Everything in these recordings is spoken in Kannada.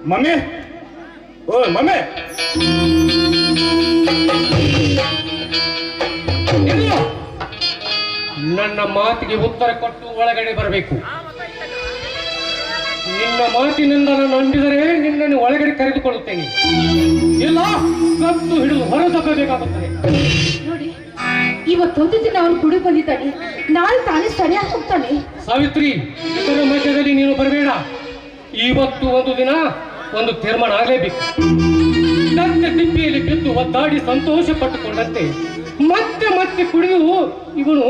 ಮಮ್ಮಿ, ಓ ಮಮ್ಮಿ, ನನ್ನ ಮಾತಿಗೆ ಉತ್ತರ ಕೊಟ್ಟು ಒಳಗಡೆ ಬರಬೇಕು. ನಿನ್ನ ಮಾತಿನಿಂದ ನಾನು ನಂಬಿದರೆ ನಿನ್ನನ್ನು ಒಳಗಡೆ ಕರೆದುಕೊಳ್ಳುತ್ತೇನೆ, ಇಲ್ಲ ಕತ್ತು ಹಿಡಿದು ಹೊರದಬ್ಬಬೇಕಾಗುತ್ತದೆ. ನೋಡಿ, ಇವತ್ತೊಂದು ದಿನ ಅವನು ಕುಡಿ ಬಂದಿದ್ದಾನೆ, ನಾಳೆ ತಾನೇ ಸರಿಯಾಗಿ ಹೋಗ್ತಾನೆ. ಸಾವಿತ್ರಿ, ಇದರ ಮಧ್ಯದಲ್ಲಿ ನೀನು ಬರಬೇಡ. ಇವತ್ತು ಒಂದು ದಿನ ಒಂದು ತೀರ್ಮಾನ ಆಗಲೇಬೇಕು. ನನ್ನ ತಿಪ್ಪಿಯಲ್ಲಿ ಬಿದ್ದು ಒದ್ದಾಡಿ ಸಂತೋಷ ಪಟ್ಟುಕೊಂಡಂತೆ ಮತ್ತೆ ಮತ್ತೆ ಕುಡಿದು ಇವನು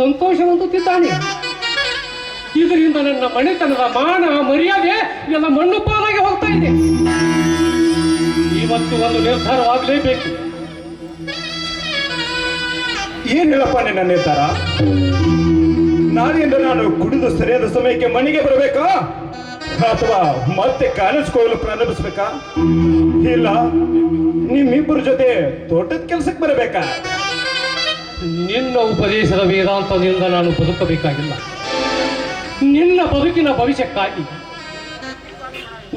ಸಂತೋಷ ಹೊಂದುತ್ತಿದ್ದಾನೆ. ಇದರಿಂದ ನನ್ನ ಮನೆತನದ ಮಾನ ಮರ್ಯಾದೆ ಎಲ್ಲ ಮಣ್ಣು ಪಾಲಾಗಿ ಹೋಗ್ತಾ ಇದೆ. ಇವತ್ತು ಒಂದು ನಿರ್ಧಾರವಾಗಲೇಬೇಕು. ಏನ್ ಹೇಳಪ್ಪ ನಿನ್ನ ನಿರ್ಧಾರ? ನಾಳೆಯಿಂದ ನಾನು ಕುಡಿದು ಸರಿಯಾದ ಸಮಯಕ್ಕೆ ಮನೆಗೆ ಬರಬೇಕಾ ಅಥವಾ ಮತ್ತೆ ಕಾಲೇಜ್ಗೆ ಪ್ರಾರಂಭಿಸ್ಬೇಕಾ? ಇಲ್ಲ ನಿಮ್ಮಿಬ್ಬರ ಜೊತೆ ತೋಟದ ಕೆಲಸಕ್ಕೆ ಬರಬೇಕಾ? ನಿನ್ನ ಉಪದೇಶದ ವೇದಾಂತದಿಂದ ನಾನು ಬದುಕಬೇಕಾಗಿಲ್ಲ. ನಿನ್ನ ಬದುಕಿನ ಭವಿಷ್ಯಕ್ಕಾಗಿ,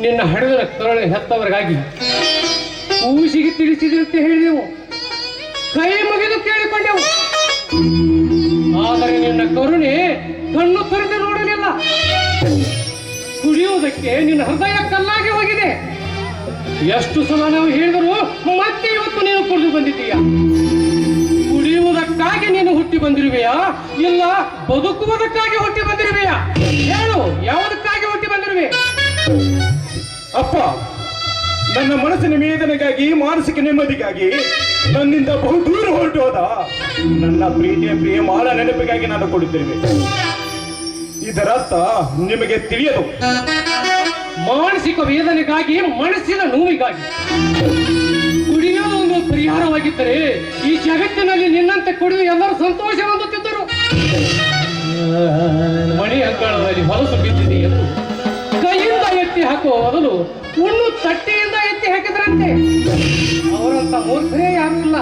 ನಿನ್ನ ಹಡೆದ ಕರುಣೆ ಹೆತ್ತವರಿಗಾಗಿ ಊಸಿಗೆ ತಿಳಿಸಿದಂತೆ ಹೇಳಿದೆವು, ಕೈ ಮುಗಿದು ಕೇಳಿಕೊಂಡೆವು. ಆದರೆ ನಿನ್ನ ಕರುಣೆ ಕಣ್ಣು ತೊರೆದು ನೋಡಲಿಲ್ಲ. ಕುಡಿಯುವುದಕ್ಕೆ ನಿನ್ನ ಹೃದಯ ಕಲ್ಲಾಗಿ ಹೋಗಿದೆ. ಎಷ್ಟು ಸಲ ನಾವು ಹೇಳಿದರೂ ಮತ್ತೆ ಇವತ್ತು ನೀನು ಕುಡಿದು ಬಂದಿದ್ದೀಯ. ಕುಡಿಯುವುದಕ್ಕಾಗಿ ನೀನು ಹುಟ್ಟಿ ಬಂದಿರುವೆಯಾ, ಇಲ್ಲ ಬದುಕುವುದಕ್ಕಾಗಿ ಹುಟ್ಟಿ ಬಂದಿರುವೆಯಾ? ಹೇಳು, ಯಾವುದಕ್ಕಾಗಿ ಹುಟ್ಟಿ ಬಂದಿರುವೆ? ಅಪ್ಪ, ನನ್ನ ಮನಸ್ಸಿನ ವೇದನೆಗಾಗಿ, ಮಾನಸಿಕ ನೆಮ್ಮದಿಗಾಗಿ ನನ್ನಿಂದ ಬಹುದೂರ ಹೊರಟು ಹೋದ ನನ್ನ ಪ್ರೀತಿಯ ಪ್ರಿಯ ಮಾಲ ನೆನಪಿಗಾಗಿ ನಾನು ಕೊಡುತ್ತಿರುವೆ. ಇದರರ್ಥ ನಿಮಗೆ ತಿಳಿಯದು. ಮಾನಸಿಕ ವೇದನೆಗಾಗಿ, ಮನಸ್ಸಿನ ನೋವಿಗಾಗಿ ಕುಡಿಯೋದು ಒಂದು ಪರಿಹಾರವಾಗಿದ್ದರೆ ಈ ಜಗತ್ತಿನಲ್ಲಿ ನಿನ್ನಂತೆ ಕುಡಿದು ಎಲ್ಲರೂ ಸಂತೋಷ ಹೊಂದುತ್ತಿದ್ದರು. ಮಣಿ ಅಂಗಳದಲ್ಲಿ ಹೊಲಸು ಬಿದ್ದಿದೆ ಎಂದು ಕೈಯಿಂದ ಎತ್ತಿ ಹಾಕುವ ಬದಲು ಉಣ್ಣು ತಟ್ಟೆಯಿಂದ ಎತ್ತಿ ಹಾಕಿದ್ರಂತೆ. ಅವರಂತ ಮೂರ್ಖರೇ ಯಾರೂ ಇಲ್ಲ.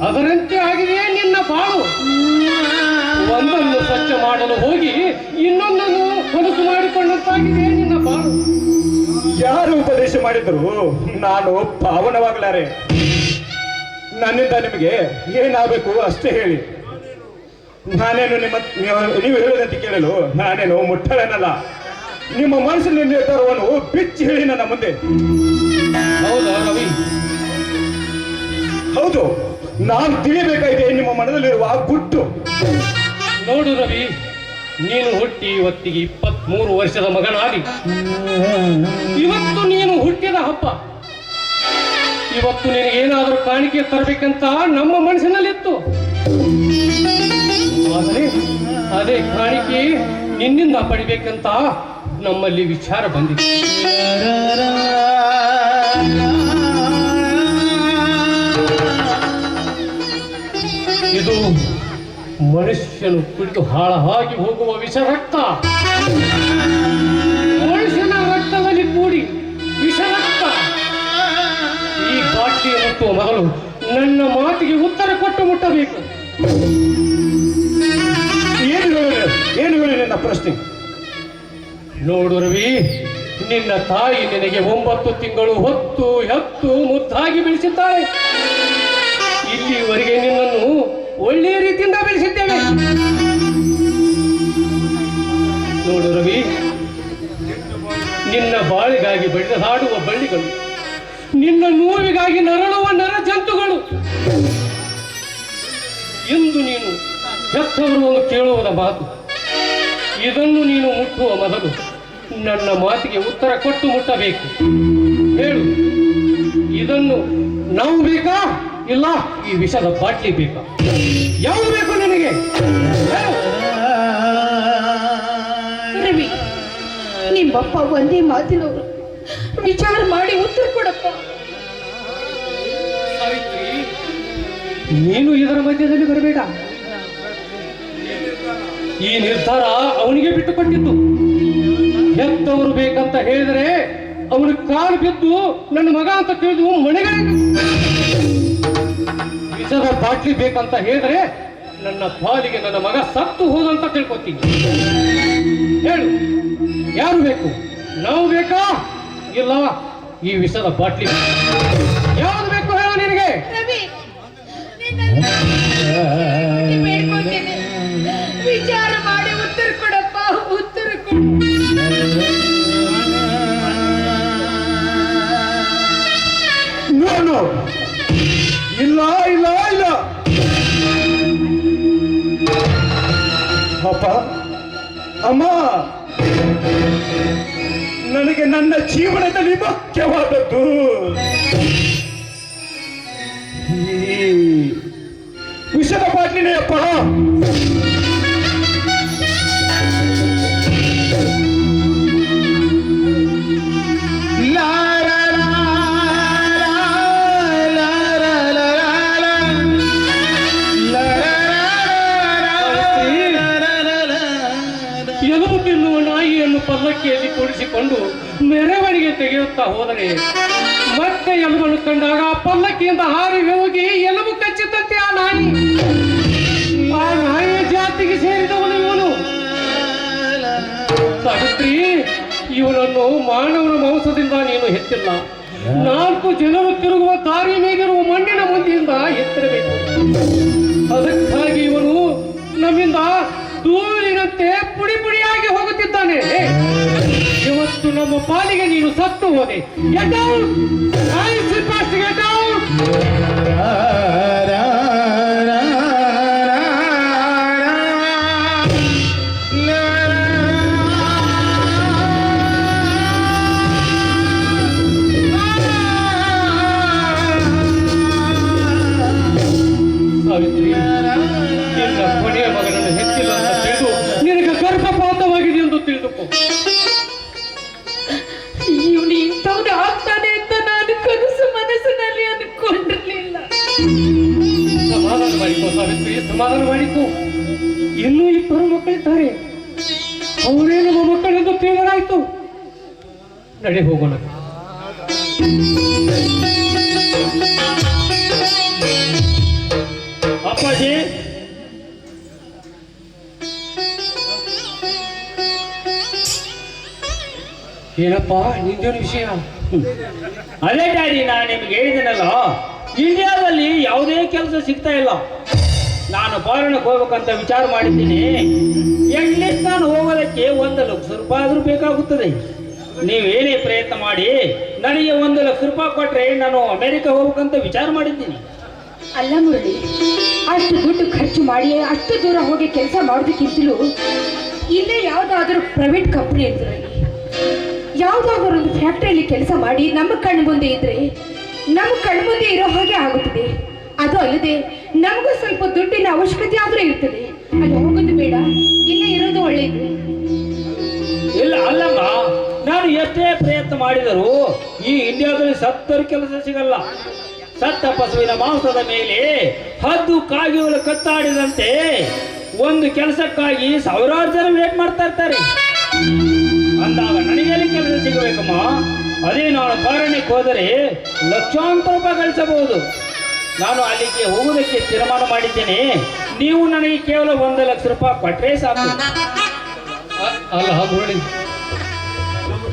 ಅದರಂತೆ ಆಗಿದೆಯೇ ನಿನ್ನ ಬಾಳು. ಒಂದನ್ನು ಸ್ವಚ್ಛ ಮಾಡಲು ಹೋಗಿ ಇನ್ನೊಂದನ್ನು ಹೊಲಸು ಮಾಡಿಕೊಂಡಂತಾಗಿದೆ ನಿನ್ನ ಬಾಳು. ಯಾರು ಉಪದೇಶ ಮಾಡಿದ್ರು ನಾನು ಪಾವನವಾಗಲಾರೆ. ನನ್ನಿಂದ ನಿಮಗೆ ಏನಾಗಬೇಕು ಅಷ್ಟೇ ಹೇಳಿ. ನಾನೇನು ನೀವು ಹೇಳದಂತೆ ಕೇಳಲು ನಾನೇನು ಮುಟ್ಟಳನಲ್ಲ. ನಿಮ್ಮ ಮನಸ್ಸಿನ ನಿರ್ಧಾರವನ್ನು ಬಿಚ್ಚಿ ಹೇಳಿ ನನ್ನ ಮುಂದೆ. ಹೌದಾ ರವಿ? ಹೌದು, ನಾನು ತಿಳಿಯಬೇಕಾಗಿದೆ ನಿಮ್ಮ ಮನದಲ್ಲಿರುವ ಗುಟ್ಟು. ನೋಡು ರವಿ, ನೀನು ಹುಟ್ಟಿ ಇವತ್ತಿಗೆ 23 ವರ್ಷದ ಮಗನಾಗಿ ಇವತ್ತು ನೀನು ಹುಟ್ಟಿದ ಹಬ್ಬ. ಇವತ್ತು ನಿನಗೇನಾದರೂ ಕಾಣಿಕೆ ತರಬೇಕಂತ ನಮ್ಮ ಮನಸ್ಸಿನಲ್ಲಿತ್ತು. ಆದರೆ ಅದೇ ಕಾಣಿಕೆ ನಿನ್ನಿಂದ ಪಡಿಬೇಕಂತ ನಮ್ಮಲ್ಲಿ ವಿಚಾರ ಬಂದಿದೆ. ಇದು ಮನುಷ್ಯನು ಕುಡಿದು ಹಾಳಾಗಿ ಹೋಗುವ ವಿಷ ರಕ್ತ. ಮನುಷ್ಯನ ರಕ್ತದಲ್ಲಿ ಕೂಡಿ ವಿಷ ರಕ್ತ. ಈ ಬಾಟ್ಲಿಯ ಮುಟ್ಟುವ ಮೊದಲು ನನ್ನ ಮಾತಿಗೆ ಉತ್ತರ ಕೊಟ್ಟು ಮುಟ್ಟಬೇಕು. ಏನು ಹೇಳಿ ನನ್ನ ಪ್ರಶ್ನೆ? ನೋಡು ರವಿ, ನಿನ್ನ ತಾಯಿ ನಿನಗೆ 9 ತಿಂಗಳು ಹೊತ್ತು ಹೆತ್ತು ಮುದ್ದಾಗಿ ಬೆಳೆಸಿದ್ದಾಳೆ. ಇಲ್ಲಿವರೆಗೆ ನಿನ್ನನ್ನು ಒಳ್ಳೆಯ ರೀತಿಯಿಂದ ಬೆಳೆಸಿದ್ದೇವೆ. ನೋಡು ರವಿ, ನಿನ್ನ ಬಾಳಿಗಾಗಿ ಬೆಳೆದಾಡುವ ಬಳ್ಳಿಗಳು, ನಿನ್ನ ನೋವಿಗಾಗಿ ನರಳುವ ನರ ಜಂತುಗಳು. ಎಂದು ನೀನು ಹೆತ್ತವರು ಕೇಳುವುದ ಮಾತು, ಇದನ್ನು ನೀನು ಮುಟ್ಟುವ ಮೊದಲು ನನ್ನ ಮಾತಿಗೆ ಉತ್ತರ ಕೊಟ್ಟು ಮುಟ್ಟಬೇಕು. ಹೇಳು, ಇದನ್ನು ನಾವು ಬೇಕಾ, ಇಲ್ಲ ಈ ವಿಷದ ಬಾಟ್ಲಿ ಬೇಕಾ? ಯಾವುದು ಬೇಕು ನಿನಗೆ? ರವಿ, ನಿಮ್ಮಪ್ಪ ಒಂದೇ ಮಾತಿನವರು. ವಿಚಾರ ಮಾಡಿ ಉತ್ತರ ಕೊಡಪ್ಪ. ಸಾವಿತ್ರಿ, ನೀನು ಇದರ ಮಧ್ಯದಲ್ಲಿ ಬರಬೇಡ. ಈ ನಿರ್ಧಾರ ಅವನಿಗೆ ಬಿಟ್ಟುಕೊಟ್ಟಿದ್ದು. ಹೆತ್ತವರು ಬೇಕಂತ ಹೇಳಿದರೆ ಅವನು ಕಾಲು ಬಿದ್ದು ನನ್ನ ಮಗ ಅಂತ ತಿಳಿದು ಮನೆಗೆ ವಿಷದ ಬಾಟ್ಲಿ ಬೇಕಂತ ಹೇಳಿದ್ರೆ ನನ್ನ ಪಾಲಿಗೆ ನನ್ನ ಮಗ ಸತ್ತು ಹೋದಂತ ತಿಳ್ಕೊತೀನಿ. ಹೇಳು, ಯಾರು ಬೇಕು? ನಾವು ಬೇಕಾ, ಇಲ್ಲ ಈ ವಿಷದ ಬಾಟ್ಲಿ ಯಾವ್ದು ಬೇಕು ಹೇಳೋ ನಿನಗೆ? ರವಿ, ಬೇಡ್ಕೊತೀನಿ, ವಿಚಾರ ಮಾಡಿ ಉತ್ತರ ಕೊಡಪ್ಪ, ಉತ್ತರ ಕೊಡು. ನೋನು ಇಲ್ಲ ಇಲ್ಲ ಇಲ್ಲ ಅಪ್ಪ ಅಮ್ಮ, ನನಗೆ ನನ್ನ ಜೀವನದಲ್ಲಿ ಮುಖ್ಯವಾದದ್ದು ಈ ವಿಷದ ಬಾಟ್ಲಿನೇ ಅಪ್ಪ. ಎಲುಬು ತಿನ್ನುವ ನಾಯಿಯನ್ನು ಪಲ್ಲಕ್ಕಿಯಲ್ಲಿ ಕೂಡಿಸಿಕೊಂಡು ಮೆರವಣಿಗೆ ತೆಗೆಯುತ್ತಾ ಹೋದರೆ ಮತ್ತೆ ಎಲುಬನ್ನು ಕಂಡಾಗ ಪಲ್ಲಕ್ಕಿಯಿಂದ ಹಾರಿ ಹೋಗಿ ಎಲುಬು ಕಚ್ಚಿದಂತೆ ಆ ನಾಯಿಯ ಜಾತಿಗೆ ಸೇರಿದವನು ಇವನು. ಸಾವಿತ್ರಿ, ಇವನನ್ನು ಮಾನವನ ಮಾಂಸದಿಂದ ನೀನು ಹೆತ್ತಿಲ್ಲ, 4 ಜನರು ತಿರುಗುವ ದಾರಿ ಮೇಲಿರುವ ಮಣ್ಣಿನ ಮುಂದೆಯಿಂದ ಎತ್ತಿರಬೇಕು. ಅದಕ್ಕಾಗಿ ಇವನು ನಮ್ಮಿಂದ ಧೂಳಿನಂತೆ ಪುಡಿ ಪುಡಿಯಾಗಿ ಹೋಗುತ್ತಿದ್ದಾನೆ. ಇವತ್ತು ನಮ್ಮ ಪಾಲಿಗೆ ನೀನು ಸತ್ತು ಹೋದೆ. Get out! I supposed to get out! Savitri, ನಿನ್ನ ಕೊನೆಯ ಮಗನನ್ನು ಹೆಚ್ಚಿಲ್ಲ ಅಂತ ತಿಳಿದು ನಿನಗೆ ಗರ್ಭಪಾತವಾಗಿದೆ ಎಂದು ತಿಳಿದುಕೋ. ಇವನು ಇಂಥವ್ನು ಆಗ್ತಾನೆ ಅಂತ ನಾನು ಕನಸು ಮನಸ್ಸಿನಲ್ಲಿ ಅನ್ಕೊಂಡಿರ್ಲಿಲ್ಲ. ಸಮಾಧಾನ ಮಾಡಿಕೋ ಸಾವಿತ್ರಿ, ಸಮಾಧಾನ ಮಾಡಿಕೋ. ಇನ್ನೂ 2 ಮಕ್ಕಳಿದ್ದಾರೆ, ಅವರೇ ನಮ್ಮ ಮಕ್ಕಳೆಂದು ತಿಳಿದರಾಯ್ತು. ನಡೆ ಹೋಗೋಣ. ಅಪ್ಪಾಜಿ, ಏನಪ್ಪ ನಿಂದೇನು ವಿಷಯ? ಅದೇ ಡ್ಯಾಡಿ, ನಾನು ನಿಮ್ಗೆ ಹೇಳಿದ್ದೀನಲ್ಲ, ಇಂಡಿಯಾದಲ್ಲಿ ಯಾವುದೇ ಕೆಲಸ ಸಿಗ್ತಾ ಇಲ್ಲ. ನಾನು ಫಾರಿನ್ಗೆ ಹೋಗ್ಬೇಕಂತ ವಿಚಾರ ಮಾಡಿದ್ದೀನಿ. ಅಟ್ಲೀಸ್ಟ್ ನಾನು ಹೋಗೋದಕ್ಕೆ 1 ಲಕ್ಷ ರೂಪಾಯಿ ಆದರೂ ಬೇಕಾಗುತ್ತದೆ. ನೀವೇನೇ ಪ್ರಯತ್ನ ಮಾಡಿ ನನಗೆ 1 ಲಕ್ಷ ರೂಪಾಯಿ ಕೊಟ್ಟರೆ ನಾನು ಅಮೆರಿಕ ಹೋಗ್ಬೇಕಂತ ವಿಚಾರ ಮಾಡಿದ್ದೀನಿ. ಅಲ್ಲ ಮುರಳಿ, ಅಷ್ಟು ದುಡ್ಡು ಖರ್ಚು ಮಾಡಿ ಅಷ್ಟು ದೂರ ಹೋಗಿ ಕೆಲಸ ಮಾಡೋದಕ್ಕಿಂತಲೂ ಇಲ್ಲೇ ಯಾವುದಾದ್ರೂ ಪ್ರೈವೇಟ್ ಕಂಪನಿ ಇದ್ರಲ್ಲಿ, ಯಾವುದಾದ್ರೂ ಒಂದು ಫ್ಯಾಕ್ಟ್ರಿಯಲ್ಲಿ ಕೆಲಸ ಮಾಡಿ ನಮ್ಮ ಕಣ್ಣು ಮುಂದೆ ಇದ್ರೆ ನಮ್ಮ ಕಣ್ಣು ಮುಂದೆ ಇರೋ ಹಾಗೆ ಆಗುತ್ತದೆ. ಅದು ಅಲ್ಲದೆ ನಮಗೂ ಸ್ವಲ್ಪ ದುಡ್ಡಿನ ಅವಶ್ಯಕತೆ ಆದ್ರೂ ಇರ್ತದೆ. ಅಲ್ಲಿ ಹೋಗೋದು ಬೇಡ, ಇಲ್ಲೇ ಇರೋದು ಒಳ್ಳೆಯದು. ಇಲ್ಲ ಅಲ್ಲಮ್ಮ, ನಾನು ಎಷ್ಟೇ ಪ್ರಯತ್ನ ಮಾಡಿದರೂ ಈ ಇಂಡಿಯಾದಲ್ಲಿ ಸತ್ತರು ಕೆಲಸ ಸಿಗಲ್ಲ. ಸತ್ತ ಪಶುವಿನ ಮಾಂಸದ ಮೇಲೆ ಹದ್ದು ಕಾಗೆಗಳು ಕತ್ತಾಡಿದಂತೆ ಒಂದು ಕೆಲಸಕ್ಕಾಗಿ ಸಾವಿರಾರು ಜನ ವೇಟ್ ಮಾಡ್ತಾ ಇರ್ತಾರೆ. ಅಂದಾಗ ನನಗೆಲ್ಲಿ ಕೆಲಸ ಸಿಗಬೇಕಮ್ಮ? ಅದೇ ನಾನು ಫಾರಿನ್ಗೆ ಹೋದರೆ ಲಕ್ಷಾಂತರ ರೂಪಾಯಿ ಗಳಿಸಬಹುದು. ನಾನು ಅಲ್ಲಿಗೆ ಹೋಗುವುದಕ್ಕೆ ತೀರ್ಮಾನ ಮಾಡಿದ್ದೇನೆ. ನೀವು ನನಗೆ ಕೇವಲ 1 ಲಕ್ಷ ರೂಪಾಯಿ ಕೊಟ್ಟರೆ ಸಾಕು. ಅಲ್ಲ ಮುರಳಿ,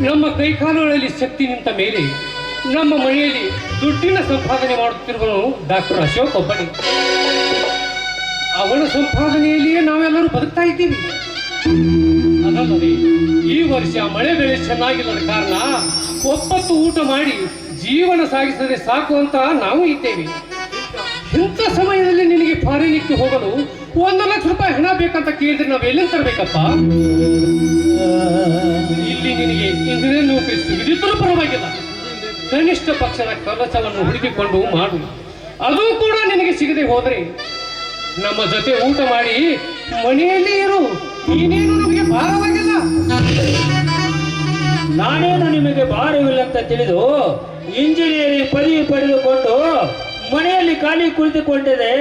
ನಮ್ಮ ಕೈಕಾಲುಗಳಲ್ಲಿ ಶಕ್ತಿ ನಿಂತ ಮೇಲೆ ನಮ್ಮ ಮನೆಯಲ್ಲಿ ದುಡ್ಡಿನ ಸಂಪಾದನೆ ಮಾಡುತ್ತಿರುವನು ಡಾಕ್ಟರ್ ಅಶೋಕ್ ಒಬ್ಬನೇ. ಅವನ ಸಂಪಾದನೆಯಲ್ಲಿಯೇ ನಾವೆಲ್ಲರೂ ಬದುಕ್ತಾ ಇದ್ದೀವಿ. ಅದಲ್ಲದೆ ಈ ವರ್ಷ ಮಳೆ ಬೆಳೆ ಚೆನ್ನಾಗಿಲ್ಲದ ಕಾರಣ ಒಪ್ಪತ್ತು ಊಟ ಮಾಡಿ ಜೀವನ ಸಾಗಿಸದೆ ಸಾಕು ಅಂತ ನಾವು ಇದ್ದೇವೆ. ಇಂಥ ಸಮಯದಲ್ಲಿ ನಿನಗೆ ಫಾರಿನ್ಗೆ ಹೋಗಲು 1 ಲಕ್ಷ ರೂಪಾಯಿ ಹಣ ಬೇಕಂತ ಕೇಳಿದ್ರೆ ನಾವು ಎಲ್ಲಿಂದ ತರಬೇಕಪ್ಪ? ಇಲ್ಲಿ ನಿನಗೆ ಇಂಜಿನಿಯರ್ ನೌಕರಿ ಸಿಗದಿದ್ದರೂ ಪರವಾಗಿಲ್ಲ, ಕನಿಷ್ಠ ಪಕ್ಷದ ಕೆಲಸವನ್ನು ಹುಡುಕಿಕೊಂಡು ಮಾಡು. ಅದು ಕೂಡ ನಿನಗೆ ಸಿಗದೆ ಹೋದರೆ ನಮ್ಮ ಜೊತೆ ಊಟ ಮಾಡಿ ಮನೆಯಲ್ಲಿ ಇರು. ನೀನೇನು ನಮಗೆ ಭಾರವಾಗಿಲ್ಲ. ನಾನೇನು ನಿಮಗೆ ಭಾರವಿಲ್ಲ ಅಂತ ತಿಳಿದು ಇಂಜಿನಿಯರಿಂಗ್ ಪದವಿ ಪಡೆದುಕೊಂಡು ಮನೆಯಲ್ಲಿ ಖಾಲಿ ಕುಳಿತುಕೊಂಡರೆ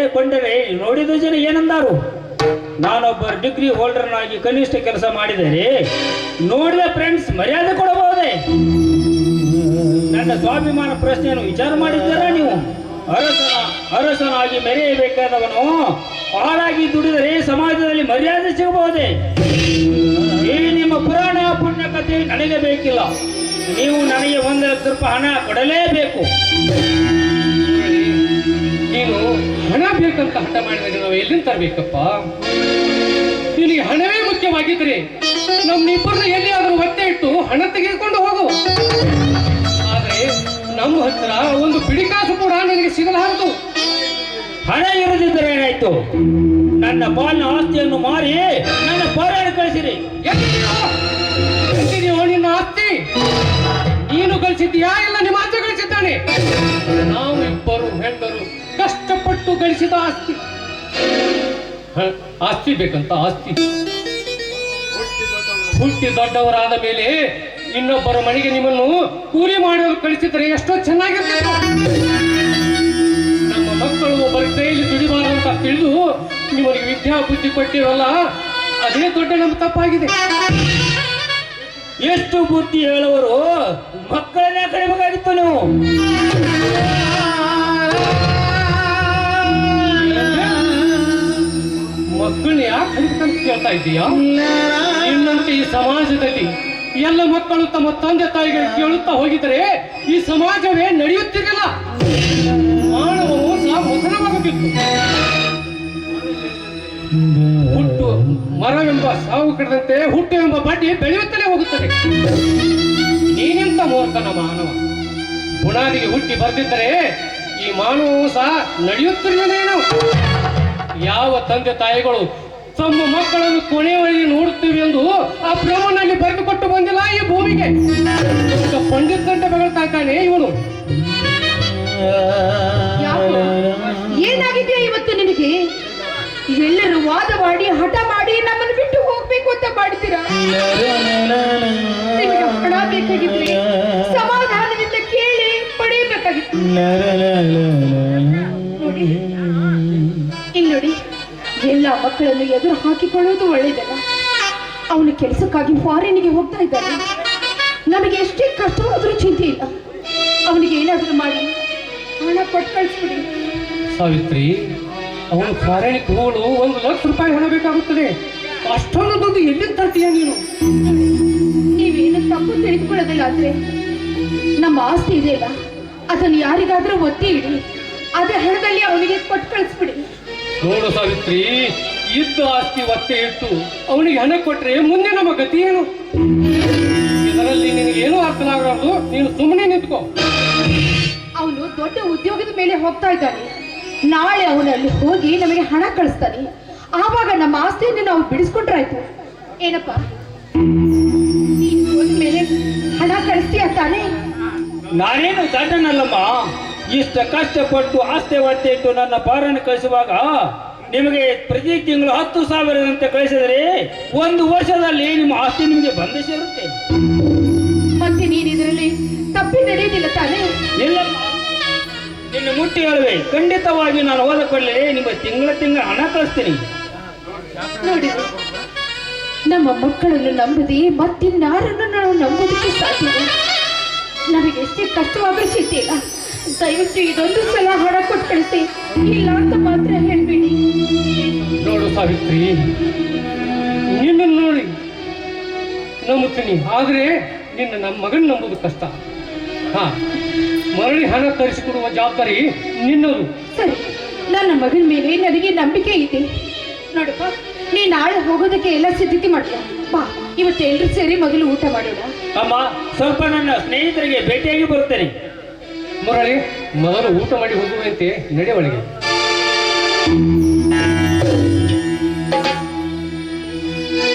ನೋಡಿದ ಜನ ಏನಂದಾರು? ನಾನೊಬ್ಬ ಡಿಗ್ರಿ ಹೋಲ್ಡರ್ನಾಗಿ ಕನಿಷ್ಠ ಕೆಲಸ ಮಾಡಿದರೆ ನೋಡಿದ ಫ್ರೆಂಡ್ಸ್ ಮರ್ಯಾದೆ ಕೊಡಬಹುದೇ? ನನ್ನ ಸ್ವಾಭಿಮಾನ ಪ್ರಶ್ನೆಯನ್ನು ವಿಚಾರ ಮಾಡಿದ್ದೀರಾ ನೀವು? ಅರಸನಾಗಿ ಮೆರೆಯಬೇಕಾದವನು ಹಾಳಾಗಿ ದುಡಿದರೆ ಸಮಾಜದಲ್ಲಿ ಮರ್ಯಾದೆ ಸಿಗಬಹುದೇ? ಈ ನಿಮ್ಮ ಪುರಾಣ ಪುಣ್ಯ ಕಥೆ ನನಗೆ ಬೇಕಿಲ್ಲ. ನೀವು ನನಗೆ 1,00,000 ರೂಪಾಯಿ ಹಣ ಕೊಡಲೇಬೇಕು. ನೀನು ಹಣ ಬೇಕಂತ ಹಠ ಮಾಡಿದರೆ ನಾವು ಎಲ್ಲಿಂದ ತರಬೇಕಪ್ಪ? ನಿನಗೆ ಹಣವೇ ಮುಖ್ಯವಾಗಿದ್ರೆ ನಮ್ಮಿಬ್ಬರನ್ನ ಎಲ್ಲಿಯಾದರೂ ಒತ್ತೆ ಇಟ್ಟು ಹಣ ತೆಗೆದುಕೊಂಡು ಹೋಗು. ಆದ್ರೆ ನಮ್ಮ ಹತ್ರ ಒಂದು ಪಿಡಿಕಾಸು ಕೂಡ ನಿನಗೆ ಸಿಗಲಾರದು. ಹಣ ಇರದಿದ್ದರೆ ಏನಾಯ್ತು? ನನ್ನ ಪಾಲಿನ ಆಸ್ತಿಯನ್ನು ಮಾರಿ ನನ್ನ ಪಾರಾಯಣ ಕಳಿಸಿರಿ. ಎಲ್ಲಿದೆಯೋ ನಿನ್ನ ಆಸ್ತಿ? ನೀನು ಗಳಿಸಿದ್ದೀಯಾ ಇಲ್ಲ ನಿಮ್ಮ ಆಸ್ತಿ ಗಳಿಸಿದ್ದಾನೆ? ನಾವು ಇಬ್ಬರು ಹೆಣ್ಣರು ಕಷ್ಟಪಟ್ಟು ಗಳಿಸಿದ ಆಸ್ತಿ. ಆಸ್ತಿ ಬೇಕಂತ ಆಸ್ತಿ. ಹುಟ್ಟಿ ದೊಡ್ಡವರಾದ ಮೇಲೆ ಇನ್ನೊಬ್ಬರ ಮನೆಗೆ ನಿಮ್ಮನ್ನು ಕೂಲಿ ಮಾಡಲು ಕಳಿಸಿದ್ರೆ ಎಷ್ಟೋ ಚೆನ್ನಾಗಿರ್ತಿತ್ತು. ನಮ್ಮ ಮಕ್ಕಳು ಒಬ್ಬರ ಕೈಯಲ್ಲಿ ದುಡಿಬಾರ ಅಂತ ತಿಳಿದು ನಿಮಗೆ ವಿದ್ಯಾ ಬುದ್ಧಿ ಕೊಟ್ಟಿರಲ್ಲ, ಅದೇ ದೊಡ್ಡ ನಮ್ಮ ತಪ್ಪಾಗಿದೆ. ಎಷ್ಟು ಬುದ್ಧಿ ಹೇಳುವರು ಮಕ್ಕಳನ್ನೇ ಕಡಿಬೇಕಾಗಿತ್ತು ನೀವು. ಮಕ್ಕಳನ್ನ ಯಾಕೆ ಕಡಿಬೇಕಂತ ಕೇಳ್ತಾ ಇದ್ದೀಯಾ? ಇನ್ನಂತೆ ಈ ಸಮಾಜದಲ್ಲಿ ಎಲ್ಲ ಮಕ್ಕಳು ತಮ್ಮ ತಂದೆ ತಾಯಿಗೆ ಕೇಳುತ್ತಾ ಹೋಗಿದರೆ ಈ ಸಮಾಜವೇ ನಡೆಯುತ್ತಿರಲಿಲ್ಲ. ಮಾನವನು ಸಹ ಮೊಸರವಾಗುತ್ತಿತ್ತು. ಹುಟ್ಟು ಮರವೆಂಬ ಸಾವು ಕಡದಂತೆ ಹುಟ್ಟು ಎಂಬ ಬಡ್ಡಿ ಬೆಳೆಯುತ್ತಲೇ ಹೋಗುತ್ತದೆ. ನೀನೆಂತ ಮೂರ್ಖನ ಮಾನವ. ಬುನಾದಿಗೆ ಹುಟ್ಟಿ ಬರ್ದಿದ್ದರೆ ಈ ಮಾನವವು ಸಹ ನಡೆಯುತ್ತಿರಲಿಲ್ಲೇನೋ. ಯಾವ ತಂದೆ ತಾಯಿಗಳು ತಮ್ಮ ಮಕ್ಕಳನ್ನು ಕೊನೆಯವರೆಗೆ ನೋಡುತ್ತೀವಿ ಎಂದು ಆ ಬ್ರಹ್ಮನಲ್ಲಿ ಬರೆದುಕೊಟ್ಟು ಬಂದಿಲ್ಲ ಈ ಭೂಮಿಗೆ. ಪಂಡಿತ್ ಗಂಟೆ ಬೆಗಳ್ತಾ ಇದ್ದಾನೆ ಇವನು. ಏನಾಗಿದೆಯಾ ಇವತ್ತು ನಿನಗೆ? ಎಲ್ಲರೂ ವಾದವಾಡಿ ಹಠ ಮಾಡಿ ನಮ್ಮನ್ನು ಬಿಟ್ಟು ಹೋಗ್ಬೇಕು ಅಂತ ಮಾಡ್ತೀರಾ? ನಿಮಗೆ ಹಣ ಬೇಕಾಗಿದ್ರೆ ಸಮಾಧಾನದಿಂದ ಕೇಳಿ ಪಡೆಯಬೇಕಾಗಿತ್ತು. ಇಲ್ಲಿ ನೋಡಿ, ಎಲ್ಲ ಮಕ್ಕಳನ್ನು ಎದುರು ಹಾಕಿಕೊಳ್ಳುವುದು ಒಳ್ಳೆಯದಲ್ಲ. ಅವನು ಕೆಲಸಕ್ಕಾಗಿ ಫಾರಿನ್ಗೆ ಹೋಗ್ತಾ ಇದ್ದಾನೆ. ನಮಗೆ ಎಷ್ಟೇ ಕಷ್ಟವಾದರೂ ಚಿಂತೆ ಇಲ್ಲ. ಅವನಿಗೆ ಏನಾದರೂ ಮಾಡಿ ಹಣ ಕೊಟ್ಟು ಕಳಿಸ್ಬಿಡಿ. ಸಾವಿತ್ರಿ, ಅವನು ಫಾರಿನ್ಗೆ ಹೋಗಲು 1,00,000 ರೂಪಾಯಿ ಹಣ ಬೇಕಾಗುತ್ತದೆ. ಅಷ್ಟೊಂದು ದುಡ್ಡು ಎಲ್ಲಿಂದ ತರ್ತೀಯ ನೀನು? ನೀವೇನು ತಪ್ಪು ತಿಳಿದುಕೊಳ್ಳೋದಿಲ್ಲ ಅಂದ್ರೆ ನಮ್ಮ ಆಸ್ತಿ ಇದೆಯಲ್ಲ, ಅದನ್ನು ಯಾರಿಗಾದ್ರೂ ಒತ್ತಿ ಇಡಿ. ಅದೇ ಹಣದಲ್ಲಿ ಅವನಿಗೆ ಕೊಟ್ಟು ಕಳಿಸ್ಬಿಡಿ. ನೋಡು ಸಾವಿತ್ರಿ, ಇದ್ದ ಆಸ್ತಿ ಒತ್ತೆ ಇಟ್ಟು ಅವನಿಗೆ ಹಣ ಕೊಟ್ರೆ ಮುಂದೆ ನಮ್ಮ ಗತಿ ಏನು? ಇದರಲ್ಲಿ ನಿನಗೇನು ಅರ್ಥನಾಗಬಾರ್ದು. ನೀನು ಸುಮ್ಮನೆ ನಿಂತ್ಕೋ. ಅವನು ದೊಡ್ಡ ಉದ್ಯೋಗದ ಮೇಲೆ ಹೋಗ್ತಾ ಇದ್ದಾನೆ. ನಾಳೆ ಅವನಲ್ಲಿ ಹೋಗಿ ನಮಗೆ ಹಣ ಕಳಿಸ್ತಾನೆ. ಆವಾಗ ನಮ್ಮ ಆಸ್ತಿಯನ್ನು ನಾವು ಬಿಡಿಸ್ಕೊಂಡ್ರಾಯ್ತು. ಏನಪ್ಪ, ನೀನು ಹೋದ್ಮೇಲೆ ಹಣ ಕಳಿಸ್ತೀಯ ತಾನೇ? ನಾನೇನು ದಡ್ಡನಲ್ಲಮ್ಮ. ಇಷ್ಟ ಕಷ್ಟಪಟ್ಟು ಆಸ್ತಿ ಒತ್ತೆ ಇಟ್ಟು ನನ್ನ ಪಾರನ್ನು ಕಳಿಸುವಾಗ ನಿಮಗೆ ಪ್ರತಿ ತಿಂಗಳು 10,000 ಕಳಿಸಿದರೆ 1 ವರ್ಷದಲ್ಲಿ ನಿಮ್ಮ ಆಸ್ತಿ ನಿಮಗೆ ಬಂದು ಸೇರುತ್ತೆ. ಮತ್ತೆ ನೀನು ಇದರಲ್ಲಿ ತಪ್ಪಿ ನಡೆಯುವುದಿಲ್ಲ ತಾನೇ? ಇಲ್ಲಮ್ಮ, ನಿನ್ನ ಮುಟ್ಟಿ ಹೇಳುವೆ. ಖಂಡಿತವಾಗಿ ನಾನು ಹೋದ ಕೊಳ್ಳೆ ನಿಮ್ಮ ತಿಂಗಳ ಹಣ ಕಳಿಸ್ತೀನಿ. ನೋಡಿ, ನಮ್ಮ ಮಕ್ಕಳನ್ನು ನಂಬದೆ ಮತ್ತಿನ್ನಾರನ್ನು ನಾವು ನಂಬೋದಕ್ಕೆ ಸಾಧ್ಯ. ನಮಗೆ ಎಷ್ಟೇ ಕಷ್ಟವಾದರೂ ಚಿಂತೆ ಇಲ್ಲ. ದಯವಿಟ್ಟು ಇದೊಂದು ಸಲ ಹಣ ಕೊಟ್ಟು ಕಳಿಸಿ. ಇಲ್ಲ ಅಂತ ಮಾತ್ರ ಹೇಳ್ಬೇಡಿ. ನೋಡು ಸಾವಿತ್ರಿ, ನಿನ್ನನ್ನು ನೋಡಿ ನಂಬುತ್ತೀನಿ, ಆದ್ರೆ ನಿನ್ನ ನಮ್ಮ ಮಗನ ನಂಬುದು ಕಷ್ಟ. ಮರಳಿ ಹಣ ತರಿಸಿಕೊಡುವ ಜವಾಬ್ದಾರಿ ನಿನ್ನದು. ಸರಿ, ನನ್ನ ಮಗನ ಮೇಲೆ ನನಗೆ ನಂಬಿಕೆ ಇದೆ. ನೋಡಪ್ಪ, ನೀ ನಾಳೆ ಹೋಗೋದಕ್ಕೆ ಎಲ್ಲ ಸಿದ್ಧತೆ ಮಾಡ್ತೀಯ. ಬಾ, ಇವತ್ತು ಎಲ್ಲರೂ ಸೇರಿ ಮೊದಲು ಊಟ ಮಾಡೋಣ. ಅಮ್ಮ, ಸ್ವಲ್ಪ ನನ್ನ ಸ್ನೇಹಿತರಿಗೆ ಭೇಟಿಯಾಗಿ ಬರುತ್ತೇನೆ. ಮುರಳಿ, ಮೊದಲು ಊಟ ಮಾಡಿ ಹೋಗುವಂತೆ ನಡೆ ಒಳಗೆ.